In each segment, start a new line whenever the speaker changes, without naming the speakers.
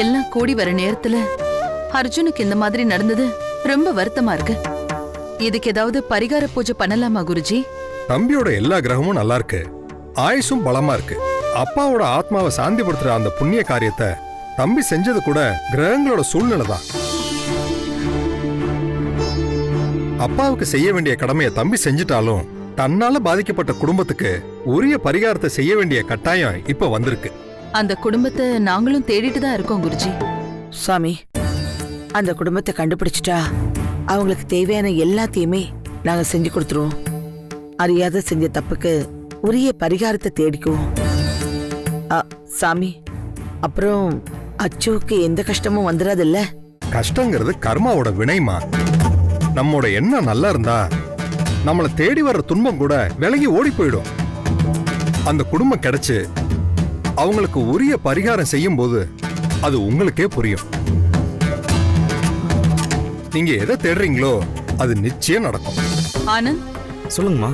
எல்லாம் கூடி வர நேரத்துல அர்ஜுனுக்கு இந்த மாதிரி நடந்தது ரொம்ப வருத்தமா இருக்கு. இதுக்கு ஏதாவது பரிகார பூஜை பண்ணலாமா குருஜி?
தம்பியோட எல்லா கிரகமும் நல்லா இருக்கு, ஆயுசும் பலமா இருக்கு. அப்பாவோட ஆத்மாவை சாந்திப்படுத்துற அந்த புண்ணிய காரியத்தை தம்பி செஞ்சது கூட கிரகங்களோட சூழ்நிலை தான். அப்பாவுக்கு செய்ய வேண்டிய கடமையை தம்பி செஞ்சிட்டாலும் தன்னால பாதிக்கப்பட்ட குடும்பத்துக்கு உரிய பரிகாரத்தை செய்ய வேண்டிய கட்டாயம் இப்ப வந்திருக்கு.
அந்த குடும்பத்தை நாங்களும் தேடிட்டு தான் இருக்கோம் குருஜி.
சுவாமி, அந்த குடும்பத்தை கண்டுபிடிச்சிட்டா அவங்களுக்கு தேவையான எல்லாத்தையுமே நாங்க செஞ்சு கொடுத்துருவோம். அறியாத செஞ்ச தப்புக்கு உரிய பரிகாரத்தை தேடிக்குவோம். சாமி, அப்புறம் அச்சுவுக்கு எந்த கஷ்டமும் வந்துடாதுல்ல?
கஷ்டங்கிறது கர்மாவோட வினைமா. நம்மோட எண்ணம் நல்லா இருந்தா நம்மளை தேடி வர்ற துன்பம் கூட விலகி ஓடி போயிடும். அந்த குடும்பம் கிடைச்சு அவங்களுக்கு உரிய பரிகாரம் செய்யும் போது அது உங்களுக்கே புரியும். நீங்க எதை தேடுறீங்களோ அது நிச்சயம் நடக்கும்.
ஆனந்த்,
சொல்லுங்கம்மா.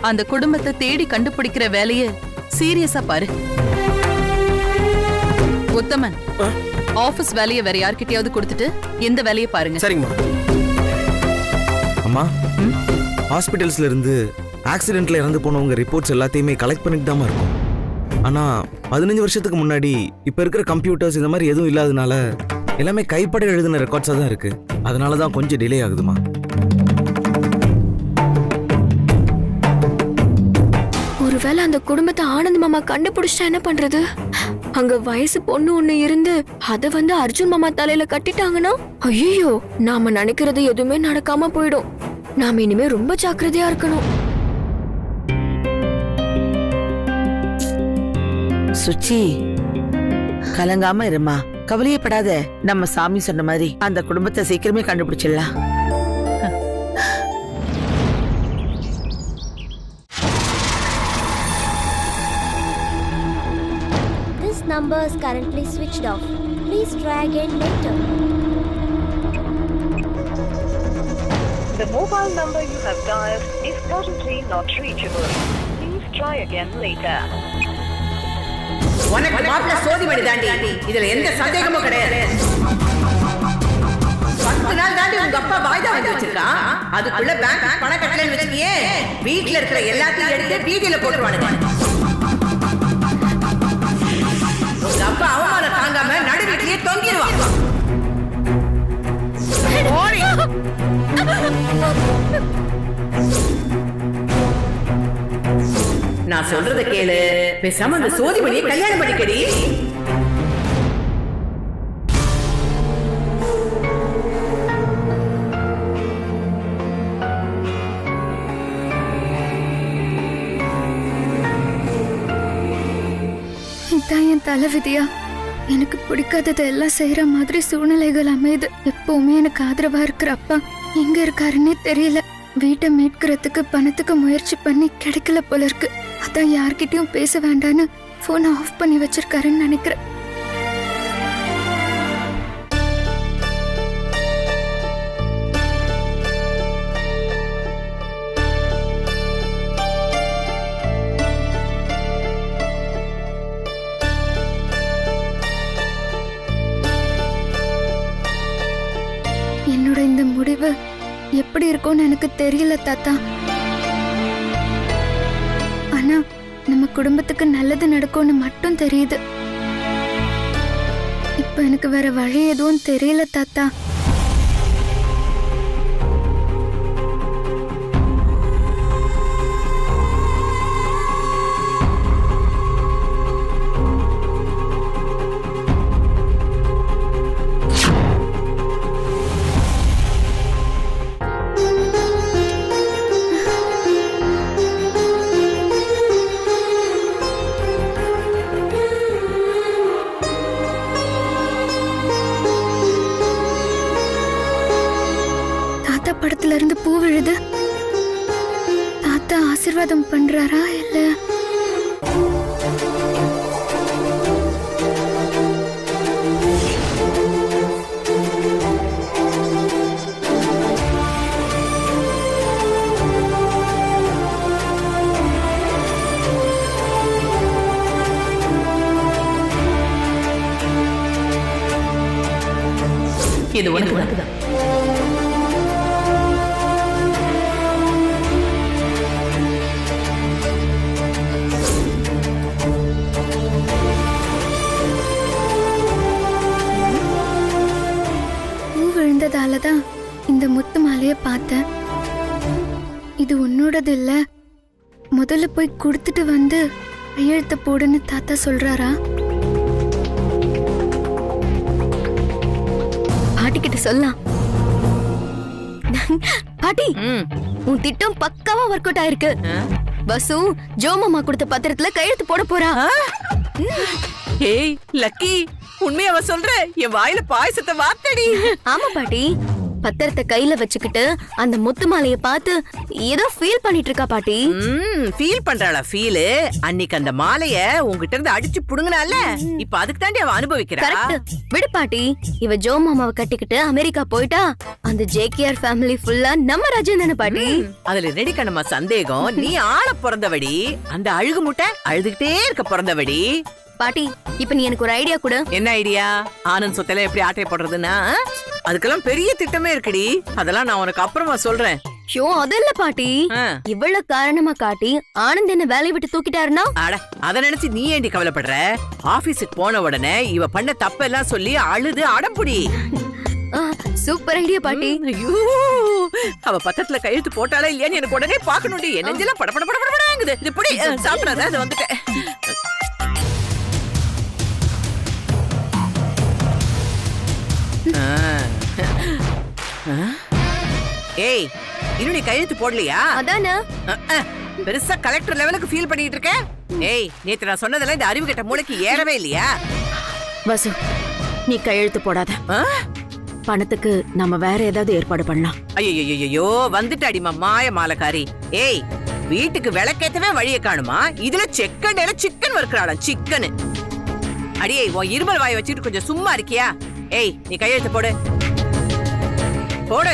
அந்த குடும்பத்தை தேடி கண்டுபிடிக்கிற வேலைய சீரியஸா பாரு. உத்தமன், ஆபீஸ் வேலையை வேற யார்கிட்டயாவது கொடுத்துட்டு இந்த வேலையை பாருங்க.
சரிங்கம்மா. அம்மா, ஹாஸ்பிட்டல்ஸ்ல இருந்து ஆக்சிடென்ட்ல இறந்து போனவங்க ரிப்போர்ட்ஸ் எல்லாத்தையுமே கலெக்ட் பண்ணிட்டு தான் இருக்கும். ஆனா 15 வருஷத்துக்கு முன்னாடி இப்ப இருக்கிற கம்ப்யூட்டர்ஸ் இந்த மாதிரி எதுவும் இல்லாதனால எல்லாமே கைப்பட எழுதின ரெக்கார்ட்ஸா தான் இருக்கு. அதனாலதான் கொஞ்சம் டிலே ஆகுதுமா.
ஒருவேளை அந்த குடும்பத்தை ஆனந்த் மாமா கண்டுபிடிச்சா என்ன பண்றது? அங்க வயசு பொண்ணு ஒண்ணு இருந்து அத அர்ஜுன் மாமா தலையில கட்டிட்டாங்கன்னா ஐயோ, நாம நினைக்கிறது எதுவுமே நடக்காம போயிடும். நாம இனிமே ரொம்ப ஜாக்கிரதையா இருக்கணும்.
சுச்சி, கலங்காம இருமா, கவலையப்படாத. நம்ம சாமி சொன்ன மாதிரி அந்த குடும்பத்தை சீக்கிரமே கண்டுபிடிச்சிடலாம்.
This number is currently switched off. Please try again later.
The mobile number you have dialed is currently not reachable. Please try again later.
உனக்கு மாப்பிள்ள சோதிமணி தாண்டி, இதுல எந்த சந்தேகமும் கிடையாது. 10 நாள் தாண்டி உங்க அப்பா வாய்தா வந்து வச்சிருக்கான். அதுக்குள்ள பேங்க் பணம் கட்டலன்னு வச்சுக்கியே, வீட்டுல இருக்கிற எல்லாத்தையும் எடுத்து வீதியில போட்டுருவானுங்க. உங்க அப்பா அவமானம் தாங்காம நடு வீட்டிலேயே தொங்கிடுவான். நான் சொல்றத கேளு, பேசாம அந்த சோதிமணியை கல்யாணம் பண்ணிக்கடி.
இதான் என் தலைவிதியா? எனக்கு பிடிக்காததை எல்லாம் செய்யற மாதிரி சூழ்நிலைகள் அமையுது. எப்பவுமே எனக்கு ஆதரவா இருக்கிற அப்பா எங்க இருக்காருன்னே தெரியல. வீட்டை மீட்கிறதுக்கு பணத்துக்கு முயற்சி பண்ணி கிடைக்கல போல இருக்கு. அதான் யார்கிட்டயும் பேச வேண்டான்னு போனை ஆஃப் பண்ணி வச்சிருக்காருன்னு நினைக்கிறேன். என்னோட இந்த முடிவு எப்படி இருக்கும்னு எனக்கு தெரியல தாத்தா. ஆனா நம்ம குடும்பத்துக்கு நல்லது நடக்கும்னு மட்டும் தெரியுது. இப்ப எனக்கு வேற வழி எதுவும் தெரியல தாத்தா. படத்துல இருந்து பூ விழுது. தாத்தா ஆசீர்வாதம் பண்றாரா இல்ல?
இது உனக்கு.
பூ விழுந்ததாலதான் இந்த முத்து மாலைய பார்த்தேன். இது உன்னோடது இல்ல, முதல்ல போய் கொடுத்துட்டு வந்து கையெழுத்த போடுன்னு தாத்தா சொல்றாரா? பாட்டி கிட்ட சொல்லலாம். பாட்டி, உன் திட்டம் பக்காவா ஒர்க் அவுட் ஆயிருக்கு. பசு ஜோ மாமா கொடுத்த பத்திரத்துல கையெழுத்து போட போறா.
ஏய் லக்கி, உண்மையாவ சொல்ற? என் வாயில பாயசத்தை வாத்தடி.
ஆமா பாட்டி, பத்திரத்தை கையில வச்சுக்கிட்டு அந்த முத்து மாலைய பார்த்து ஏதோ ஃபீல் பண்ணிட்டு இருக்கா பாட்டி.
ஃபீல் பண்றாளா? ஃபீல் அன்னைக்கு அந்த மாலைய உன்கிட்ட இருந்து அடிச்சு புடுங்கனால, இப்ப அதுக்கு தாண்டி அவ அனுபவிக்கிறா.
கரெக்ட். விடு பாட்டி, இவ ஜோ மாமாவை கட்டிக்கிட்டு அமெரிக்கா போயிட்டா அந்த ஜேகேஆர் ஃபேமிலி ஃபுல்லா நம்ம ராஜ்யம் தானே பாட்டி.
அதுல ரெடி கண்ணமா சந்தேகம்? நீ ஆள பிறந்தவடி, அந்த அழுகு முட்டை அழுதுகிட்டே இருக்க பிறந்தவடி.
பாட்டி, இப்ப நீ எனக்கு ஒரு ஐடியா கொடு.
என்ன ஐடியா? ஆனந்த் சொத்தல எப்படி ஆட்டை போடுறதுன்னா அதுக்கெல்லாம் பெரிய திட்டமே இருக்குடி. அதெல்லாம் நான் உனக்கு அப்புறமா சொல்றேன்.
ஷோ அது இல்ல பாட்டி, இவ்வளவு காரணமா காட்டி ஆனந்த் என்ன வேலையை விட்டு தூக்கிட்டாருன்னா?
அட, அத நினைச்சு நீ ஏண்டி கவலைப்படுற? ஆபீஸுக்கு போன உடனே இவ பண்ண தப்பெல்லாம் சொல்லி அழுது அடம்புடி.
சூப்பர் ஐடியா பாட்டி.
ஐயோ, அவ பத்திரத்துல கையெழுத்து போட்டாளா இல்லையான்னு எனக்கு உடனே பாக்கணும்டி. என் நெஞ்செல்லாம் பட பட பட படங்குது. இப்படி சாப்பிடாத, அது வந்துட்டேன். ஏய், இன்னும் நீ கையெழுத்து போடலையா?
அதானே
பெருசா கலெக்டர் லெவலுக்கு ஃபீல் பண்ணிட்டு இருக்க. ஏய், நேத்து நான் சொன்னதெல்லாம் இந்த அறிவு கெட்ட மூளைக்கு ஏறவே இல்லையா?
வசு, நீ கையெழுத்து போடாத. பணத்துக்கு நம்ம வேற ஏதாவது ஏற்பாடு பண்ணலாம்.
ஐயோ, வந்துட்டாடி மாய மாலக்காரி. ஏய், வீட்டுக்கு விளக்கேத்தவே வழியை காணுமா? இதுல செக்கண்டையில சிக்கன் வறுக்கிறாளாம், சிக்கன். அடியே, உன் இருமல் வாயை வச்சுட்டு கொஞ்சம் சும்மா இருக்கியா? ஏய், நீ கையெழுத்து போடு போடு.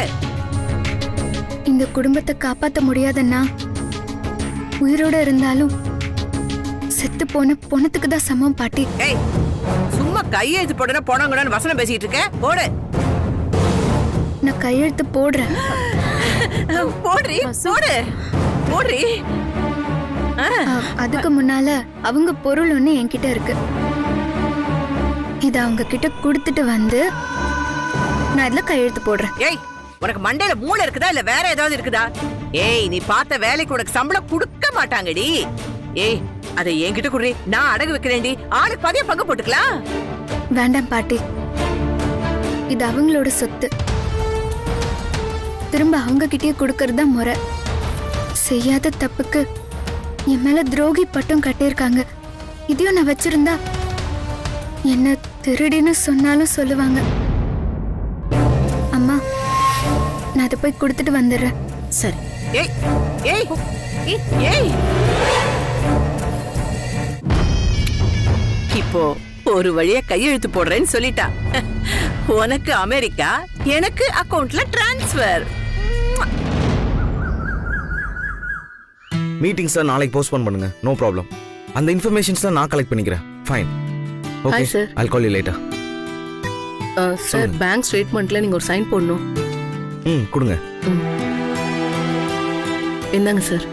இந்த குடும்பத்தை காப்பாத்த முடியாதன்னா உயிரோட இருந்தாலும் செத்து போன பொணத்துக்கு தான் சமம் பாட்டி.
ஏய், சும்மா கையெழுத்து போடுனா போனாங்கன்னு வசனம் பேசிட்டு இருக்க. போடு.
நான் கையெழுத்து போடுறேன்.
போடுறி, போடு போடுறி.
அதுக்கு முன்னால அவங்க பொருள் ஒண்ணு என்கிட்ட இருக்கு. இத அவங்க கிட்ட கொடுத்துட்டு வந்து நான் இதுல கையெழுத்து போடுறேன்.
ஏய், உனக்கு மண்டையில மூளை இருக்குதா இல்ல வேற ஏதாவது இருக்குதா? ஏய், நீ பார்த்த வேலைக்கு உனக்கு சம்பளம் கொடுக்க மாட்டாங்கடி. ஏய், அதை என்கிட்ட குடுறி, நான் அடகு வைக்கிறேன்டி. ஆளுக்கு பாதியா பங்கு போட்டுக்கலாம்.
வேண்டாம் பாட்டி, இது அவங்களோட சொத்து. திரும்ப அவங்க கிட்டே கொடுக்கறது தான் முறை. செய்யாத தப்புக்கு என் மேல துரோகி பட்டம் கட்டியிருக்காங்க. இதையும் நான் வச்சிருந்தா என்ன திருடின்னு சொன்னாலும் சொல்லுவாங்க. அம்மா, நான் அதை போய் கொடுத்துட்டு வந்துடுறேன்.
சரி.
ஏய் ஏய் ஏய், இப்போ ஒரு வழியா கையெழுத்து போடுறேன்னு சொல்லிட்டா. உனக்கு அமெரிக்கா, எனக்கு அக்கவுண்ட்ல டிரான்ஸ்ஃபர்.
மீட்டிங்ஸ் நாளைக்கு போஸ்ட்போன் பண்ணுங்க. No problem. அந்த இன்ஃபர்மேஷன்ஸ் நான் கலெக்ட் பண்ணிக்கிறேன். Fine. Okay sir, I'll call you later.
Sir, bank ஸ்டேட்மெண்ட்ல நீங்க ஒரு சைன் போடணும்.
கொடுங்க.
என்னங்க சார்?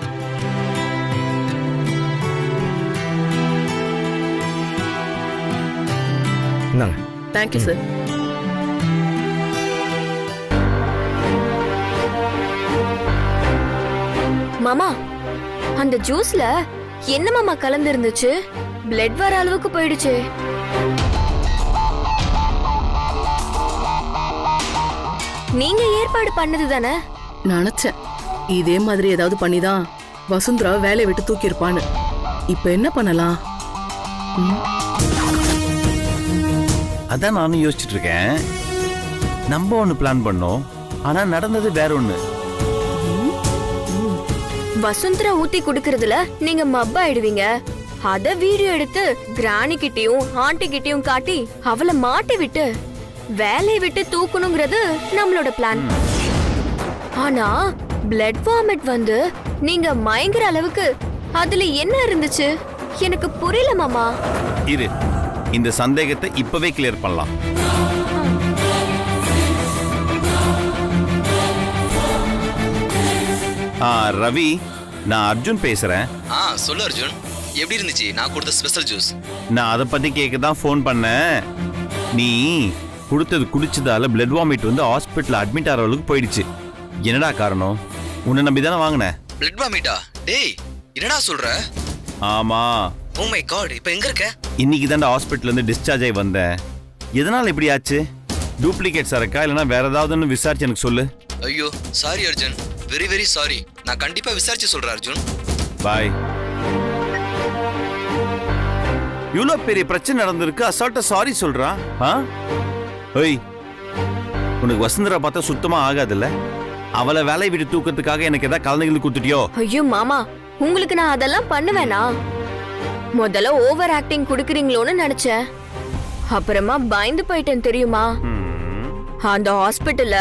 இந்தாங்க.
Thank you sir.
மாமா, அந்த ஜூஸ்ல என்ன மாமா கலந்து இருந்துச்சு? பிளட் வர அளவுக்கு போயிடுச்சு. நீங்க ஏற்பாடு பண்ணது தானே?
நினைச்சேன் இதே மாதிரி ஏதாவது பண்ணிதான் வசுந்தரா வேலையை விட்டு தூக்கி இருப்பான்னு. இப்ப என்ன பண்ணலாம்?
அதான் நானும் யோசிச்சுட்டு இருக்கேன். நம்ம ஒண்ணு பிளான் பண்ணோம், ஆனா நடந்தது வேற ஒண்ணு.
வசுந்தரா ஊத்தி குடுக்கறதுல நீங்க மப்பாயிடுவீங்க. அத வீடியோ எடுத்து கிராணி கிட்டயும் ஆண்டி கிட்டயும் காட்டி அவளை மாட்டி விட்டு வேலையை விட்டு தூக்கணுங்கிறது நம்மளோட பிளான். ஆனா பிளட் வாமிட் வந்து நீங்க மயங்குற அளவுக்கு அதுல என்ன இருந்துச்சு எனக்கு புரியல மாமா.
இரு, இந்த சந்தேகத்தை இப்பவே கிளியர் பண்ணலாம். ரவி, நான் அர்ஜுன் பேசுறேன்.
சொல்லு அர்ஜுன், எப்படி இருந்துச்சு நான் கொடுத்த ஸ்பெஷல் ஜூஸ்?
நான் அதை பத்தி கேட்க தான் ஃபோன் பண்ணேன். நீ கொடுத்தது குடிச்சதால பிளட் வாமிட் வந்து ஹாஸ்பிட்டல் அட்மிட் ஆகிற அளவுக்கு போயிடுச்சு. என்னடா காரணம்? உன்னை நம்பி தானே வாங்கினேன்.
பிளட் வாமிட்டா? டேய் என்னடா சொல்ற?
ஆமா.
ஓ மை காட், இப்போ எங்க இருக்க?
இன்னைக்கு தான்டா ஹாஸ்பிட்டல்ல இருந்து டிஸ்சார்ஜ் ஆகி வந்தேன். எதனால இப்படி ஆச்சு? டூப்ளிகேட் சரக்கா இல்லைன்னா வேற ஏதாவதுன்னு விசாரிச்சு எனக்கு சொல்லு.
ஐயோ sorry Arjun, very very sorry. நான் கண்டிப்பா விசாரிச்சு சொல்றேன் அர்ஜுன்.
பாய். இவ்வளோ பெரிய பிரச்சனை நடந்திருக்கு, அசால்ட்டா சாரி சொல்றான். ஓய், உனக்கு வசுந்தரா பார்த்தா சுத்தமா ஆகாதுல்ல? அவளை வேலை விட்டு தூக்கத்துக்காக எனக்கு ஏதாவது கலந்துகள் கொடுத்துட்டியோ?
ஐயோ மாமா, உங்களுக்கு நான் அதெல்லாம் பண்ணுவேனா? முதல்ல ஓவர் ஆக்டிங் குடுக்குறீங்களோன்னு நினைச்சேன், அப்புறமா பயந்து போயிட்டேன் தெரியுமா? அந்த ஹாஸ்பிட்டல்ல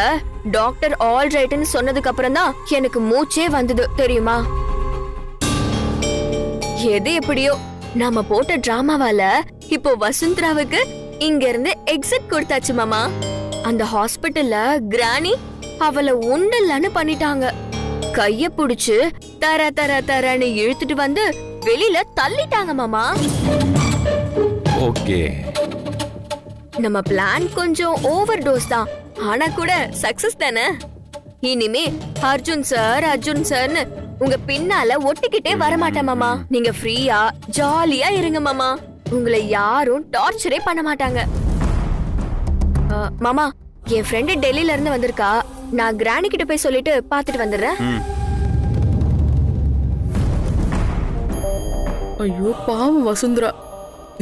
டாக்டர் ஆல் ரைட்னு சொன்னதுக்கு அப்புறம் தான் எனக்கு மூச்சே வந்தது தெரியுமா? எது எப்படியோ நாம போட்ட டிராமாவால இப்போ வசுந்தராவுக்கு இங்க இருந்து எக்ஸிட் கொடுத்தாச்சு மாமா. அந்த ஹாஸ்பிட்டல்ல கிரானி அவளை உண்டல்லன்னு பண்ணிட்டாங்க. கைய புடிச்சு தர தர தரன்னு இழுத்துட்டு வந்து வெளியில தள்ளிட்டாங்க மாமா.
ஓகே,
நம்ம பிளான் கொஞ்சம் ஓவர் டோஸ் தான், ஆனா கூட சக்சஸ் தானே. இனிமே அர்ஜுன் சார்னு உங்க பின்னால ஒட்டிக்கிட்டே வரமாட்டேன் மாமா. நீங்க ஃப்ரீயா ஜாலியா இருங்க மாமா. உங்களை யாரும் டார்ச்சரே பண்ண மாட்டாங்க. மாமா, என் ஃப்ரெண்டு டெல்லில இருந்து வந்திருக்கா. நான் கிரானி கிட்ட போய் சொல்லிட்டு பாத்துட்டு வந்துடுறேன்.
ஐயோ பாவம் வசுந்தரா,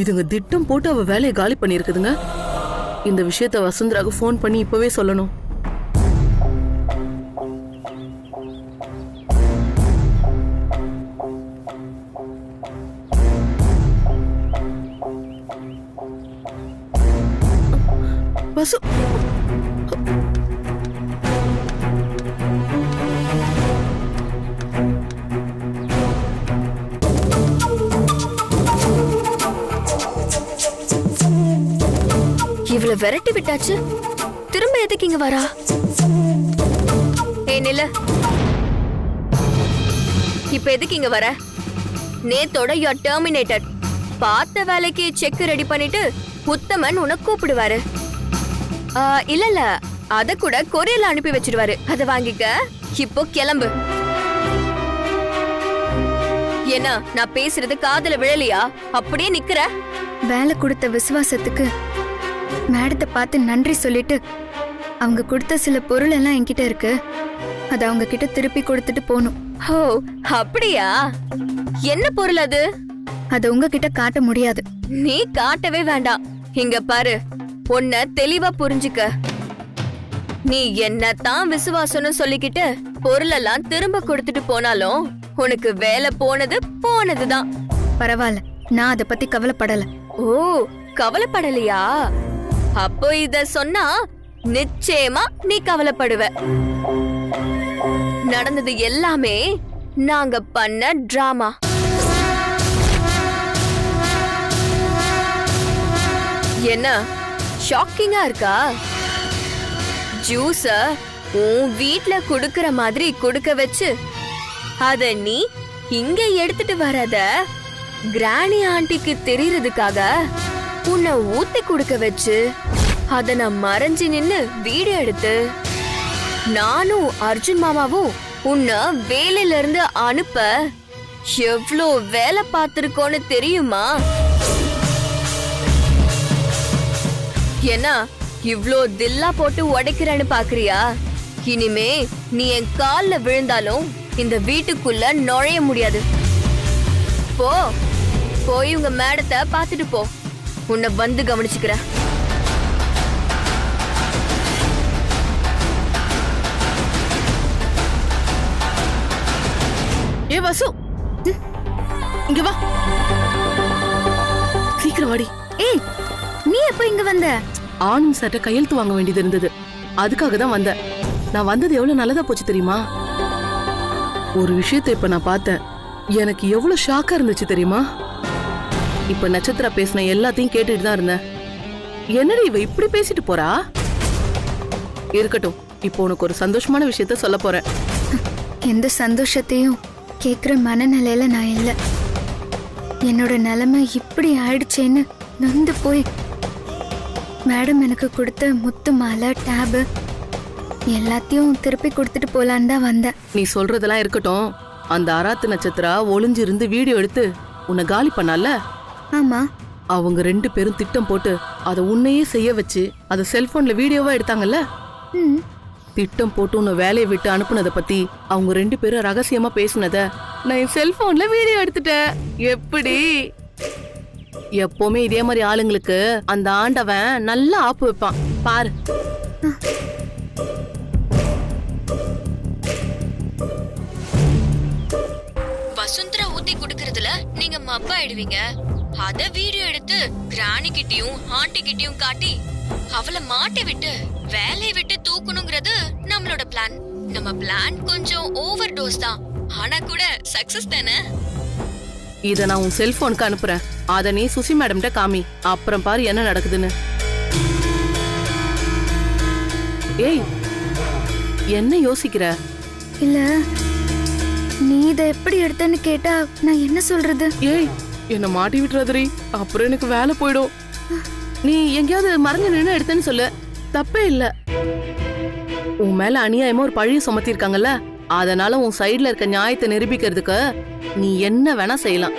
இதுங்க திட்டம் போட்டு அவ வேலையை காலி பண்ணிருக்குதுங்க. இந்த விஷயத்த வசுந்தராக்கு ஃபோன் பண்ணி இப்பவே சொல்லணும். வசு,
இவள விரட்டி விட்டாச்சு, திரும்ப எதுக்கு இங்க வரா? நில, இப்ப எதுக்கு இங்க வர? நேத்தோட யூ ஆர் டெர்மினேட்டட். பார்த்த வேலைக்கு செக் ரெடி பண்ணிட்டு உத்தமன் உன்னை கூப்பிடுவாரு. இல்ல, அத கூட கொரியர்ல அனுப்பி வச்சிடுவாரு. அத வாங்கிக்க. இப்போ கிளம்பு. என்ன நான் பேசுறது காதுல விழலையா? அப்படியே நிக்கிற?
வேலை கொடுத்த விசுவாசத்துக்கு மேடத்தை பார்த்து நன்றி சொல்லிட்டு அவங்க கொடுத்த சில பொருள் எல்லாம் என்கிட்ட இருக்கு, அத அவங்க கிட்ட திருப்பி கொடுத்துட்டு போகணும்.
ஓ அப்படியா? என்ன பொருள் அது?
அத உங்ககிட்ட காட்ட முடியாது.
நீ காட்டவே வேண்டாம். இங்க பாரு, உன்னை தெளிவா புரிஞ்சுக்க. நீ என்னத்தான் விசுவாசம்னு சொல்லிக்கிட்டு பொருளெல்லாம் திரும்ப கொடுத்துட்டு போனாலும் உனக்கு வேலை போனதுதான்.
பரவாயில்ல, நான் அத பத்தி கவலைப்படல.
ஓ கவலைப்படலையா? அப்போ இத சொன்னா நிச்சயமா நீ கவலைப்படுவ. நடந்தது எல்லாமே நாங்க பண்ண டிராமா. என்ன ஷாக்கிங்கா இருக்கா? ஜூஸ உன் வீட்ல குடுக்கற மாதிரி குடுக்க வச்சு அத நீ இங்க எடுத்துட்டு வரத கிரானி ஆண்டிக்கு தெரியறதுக்காக உன்னை ஊத்தி குடுக்க வச்சு அத நான் மறைஞ்சு நின்னு வீடியோ எடுத்து நானும் அர்ஜுன் மாமாவும் உன்னை வேலையில இருந்து அனுப்ப எவ்ளோ வேலை பார்த்திருக்கோன்னு தெரியுமா? என்ன இவ்ளோ தில்லா போட்டு உடைக்கிறேன்னு பாக்குறியா? இனிமே நீ என் கால்ல விழுந்தாலும் இந்த வீட்டுக்குள்ள நுழைய முடியாது. போ, போய் உங்க மேடத்தை பாத்துட்டு போ. உன்னை வந்து கவனிச்சுக்கிறேன்.
ஏ வசு, இங்க வா, சீக்கிரம் வாடி.
ஏய், நீ எப்ப இங்க வந்த?
ஆனந்த் சார்ட்ட கையெழுத்து வாங்க வேண்டியது இருந்தது, அதுக்காக தான் வந்தேன். நான் வந்தது எவ்வளவு நல்லதா போச்சு தெரியுமா? ஒரு விஷயத்தை இப்ப நான் பார்த்தேன், எனக்கு எவ்வளவு ஷாக்கா இருந்துச்சு தெரியுமா? இப்ப நட்சத்திரா பேசின எல்லாத்தையும் கேட்டுட்டு தான் இருந்தேன். என்னடி இவ இப்படி பேசிட்டு போறா? இருக்கட்டும், இப்போ உனக்கு ஒரு சந்தோஷமான விஷயத்த சொல்ல போறேன்.
எந்த சந்தோஷத்தையும் கேக்குற மனநிலையில நான் இல்லை. என்னோட நிலைமை இப்படி ஆயிடுச்சேன்னு நொந்து போய் மேடம் எனக்கு கொடுத்த முத்து மாலை, டேபு எல்லாத்தையும் திருப்பி கொடுத்துட்டு போலான்னு தான் வந்தேன்.
நீ சொல்றதெல்லாம் இருக்கட்டும். அந்த அராத்து நட்சத்திரா ஒளிஞ்சிருந்து வீடியோ எடுத்து உன்னை காலி பண்ணால?
ஆமா.
அவங்க 2 பேரும் திட்டம் போட்டு அதை உன்னையே செய்ய வச்சு அதை செல்போன்ல வீடியோவா எடுத்தாங்கல்ல? திட்டம் போட்டு உன்னை வேலையை விட்டு அனுப்புனதை பத்தி அவங்க 2 பேரும் ரகசியமா பேசுனத நான் என் செல்போன்ல வீடியோ எடுத்துட்டேன். எப்படி? எப்பவுமே இதே மாதிரி ஆளுங்களுக்கு அந்த ஆண்டவன் நல்லா ஆப்பு வைப்பான் பாரு.
வசுந்தரா ஊத்தி குடுக்கறதுல நீங்க மப்பாயிடுவீங்க. அத வீடியோ எடுத்து கிராணி கிட்டயும் ஆண்டி கிட்டயும் காட்டி அவளை மாட்டி விட்டு வேலையை விட்டு தூக்கணுங்கிறது நம்மளோட பிளான். நம்ம பிளான் கொஞ்சம் ஓவர் டோஸ் தான், ஆனா கூட சக்சஸ் தானே.
இத நான் உன் செல்போனுக்கு அனுப்புறேன். அத நீ சுசி மேடம்கிட்ட காமி. அப்புறம் பாரு என்ன நடக்குதுன்னு. ஏய், என்ன யோசிக்கிற?
இல்ல, நீ இத எப்படி எடுத்தன்னு கேட்டா நான் என்ன சொல்றது?
ஏய், என்ன மாட்டி விட்டுறதுரி, அப்புறம் எனக்கு வேலை போயிடும். நீ எங்கேயாவது மறைஞ்சு நின்று எடுத்தேன்னு சொல்லு, தப்பே இல்ல. உன் மேல அநியாயமா ஒரு பழிய சுமத்தி இருக்காங்கல்ல, அதனால உன் சைடுல இருக்க நியாயத்தை நிரூபிக்கிறதுக்கு நீ என்ன வேணா செய்யலாம்.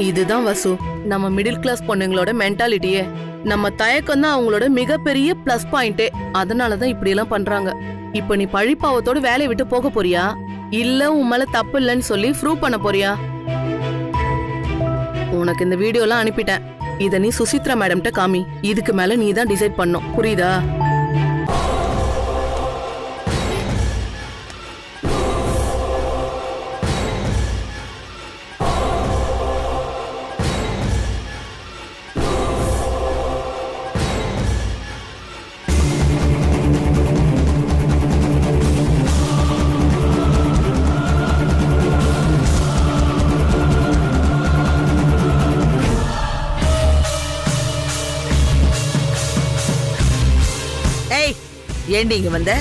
இதுதான் வசு, நம்ம மிடில் கிளாஸ் பொண்ணுங்களோட மென்டாலிட்டியே. நம்ம தயக்கம் தான் அவங்களோட மிகப்பெரிய பிளஸ் பாயிண்டே. அதனாலதான் இப்படி எல்லாம் பண்றாங்க. இப்ப நீ பழிப்பாவத்தோட வேலையை விட்டு போக போறியா, இல்ல உன் மேல தப்பு இல்லைன்னு சொல்லி ப்ரூவ் பண்ண போறியா? உனக்கு இந்த வீடியோ எல்லாம் அனுப்பிட்டேன். இத நீ சுசித்ரா மேடம்கிட்ட காமி. இதுக்கு மேல நீ தான் டிசைட் பண்ணும், புரியுதா?
ஏண்டி இங்க வந்த?